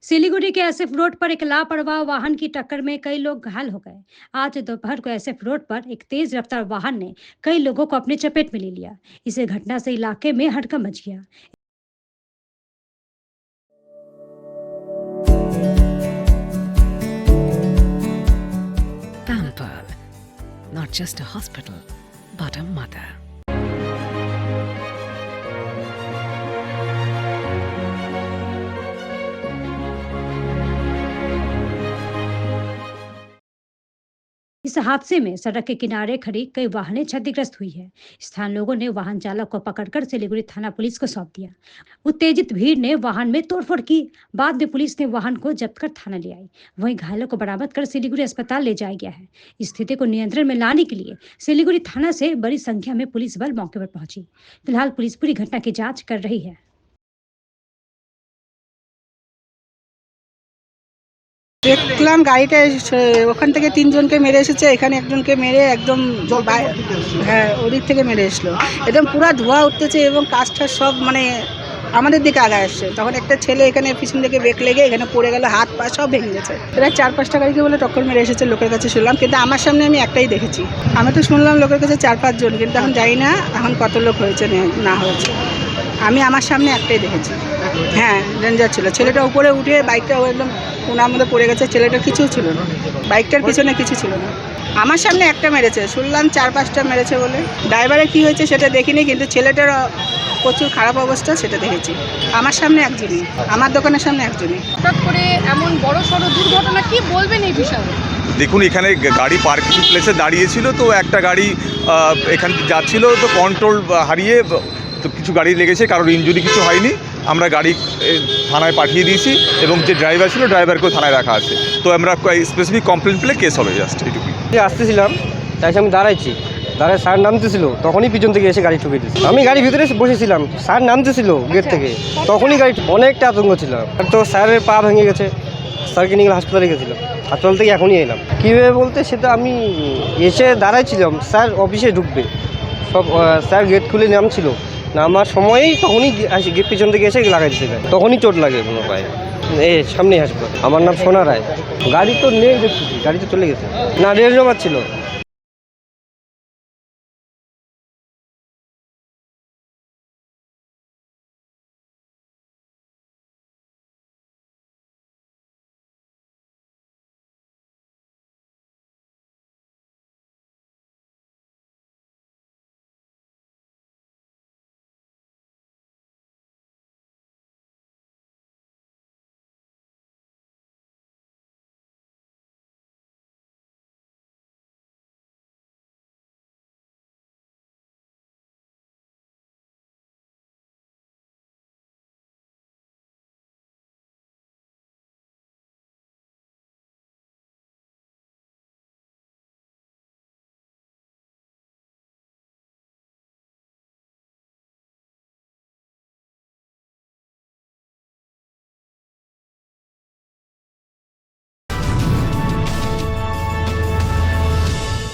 सिलीगुड़ी के SF road पर एक लापरवाह वाहन की टक्कर में कई लोग घायल हो गए। आज दोपहर को एसएफ रोड पर एक तेज रफ्तार वाहन ने कई लोगों को अपनी चपेट में ले लिया। इस घटना से इलाके में हड़कंप मच गया। Pamper, not just a hospital, but a mother. इस हादसे में सड़क के किनारे खड़ी कई वाहनें क्षतिग्रस्त हुई है। स्थानीय लोगों ने वाहन चालक को पकड़कर सिलीगुड़ी थाना पुलिस को सौंप दिया। उत्तेजित भीड़ ने वाहन में तोड़फोड़ की। बाद में पुलिस ने वाहन को जब्त कर थाना ले आई। वहीं घायलों को बरामद कर सिलीगुड़ी अस्पताल ले जाया गया है। स्थिति को नियंत्रण में लाने के लिए सिलीगुड़ी थाना से बड़ी संख्या में पुलिस बल मौके पर पहुंची। फिलहाल पुलिस पूरी घटना की जाँच कर रही है। দেখলাম গাড়িটা ওখান থেকে তিনজনকে মেরে এসেছে, এখানে একজনকে মেরে একদম হ্যাঁ ওদিক থেকে মেরে এসলো। একদম পুরো ধোঁয়া উঠতেছে এবং কাজটা সব মানে আমাদের দিকে আগায় আসছে। তখন একটা ছেলে এখানে পিছন থেকে ব্রেক লেগে এখানে পড়ে গেল, হাত পা সব ভেঙে গেছে। প্রায় 4-5টা গাড়িকে বলে টক্কর মেরে এসেছে লোকের কাছে শুনলাম, কিন্তু আমার সামনে আমি একটাই দেখেছি। আমি তো শুনলাম লোকের কাছে 4-5 জন, কিন্তু এখন জানি না এখন কত লোক হয়েছে না হয়েছে। আমি আমার সামনে একটাই দেখেছি। হ্যাঁ ডেঞ্জার ছিল। ছেলেটা উপরে উঠে বাইকটা একদম কোনার মধ্যে পড়ে গেছে। ছেলেটার কিছু ছিল না, বাইকটার পিছনে কিছু ছিল না। আমার সামনে একটা মেরেছে, শুনলাম 4-5টা মেরেছে বলে। ড্রাইভারের কী হয়েছে সেটা দেখিনি, কিন্তু ছেলেটার প্রচুর খারাপ অবস্থা সেটা দেখেছি। আমার সামনে একজনই, আমার দোকানের সামনে একজনই। হঠাৎ করে এমন বড় সড়ো দুর্ঘটনা, কি বলবেন এই বিষয়ে? দেখুন, এখানে গাড়ি পার্কিং প্লেসে দাঁড়িয়েছিল, তো একটা গাড়ি এখান যাচ্ছিল, তো কন্ট্রোল হারিয়ে তো কিছু গাড়ি লেগেছে, কারোর ইনজুরি কিছু হয়নি। আমরা গাড়ি থানায় পাঠিয়ে দিয়েছি এবং যে ড্রাইভার ছিল ড্রাইভারকেও থানায় রাখা আছে। তো আমরা স্পেসিফিক কমপ্লেন পেলে কেস হবে, জাস্ট এটুকুই। আসতেছিলাম, তাই আমি দাঁড়াইছি, দাঁড়ায় স্যার নামতেছিল, তখনই পিছন থেকে এসে গাড়ি ঠুকে দিয়েছি। আমি গাড়ির ভিতরে বসেছিলাম, স্যার নামতেছিল গেট থেকে, তখনই গাড়ি অনেকটা আতঙ্ক ছিল। তো স্যারের পা ভেঙে গেছে, স্যারকে নিয়ে হাসপাতালে গেছিলাম, হাসপাতাল থেকে এখনই এলাম। কীভাবে বলতে, সেটা আমি এসে দাঁড়াইছিলাম, স্যার অফিসে ঢুকবে, সব স্যার গেট খুলে নামছিল, নামার সময়ই তখনই গেট পিছন থেকে এসে লাগাই দিতে গাড়ি, তখনই চোট লাগে কোনো পায়ে। সামনেই হাসপাতাল। আমার নাম সোনা রায়। গাড়ি তো নেই দেখছি, গাড়ি তো চলে গেছে। না রেল জমা ছিল।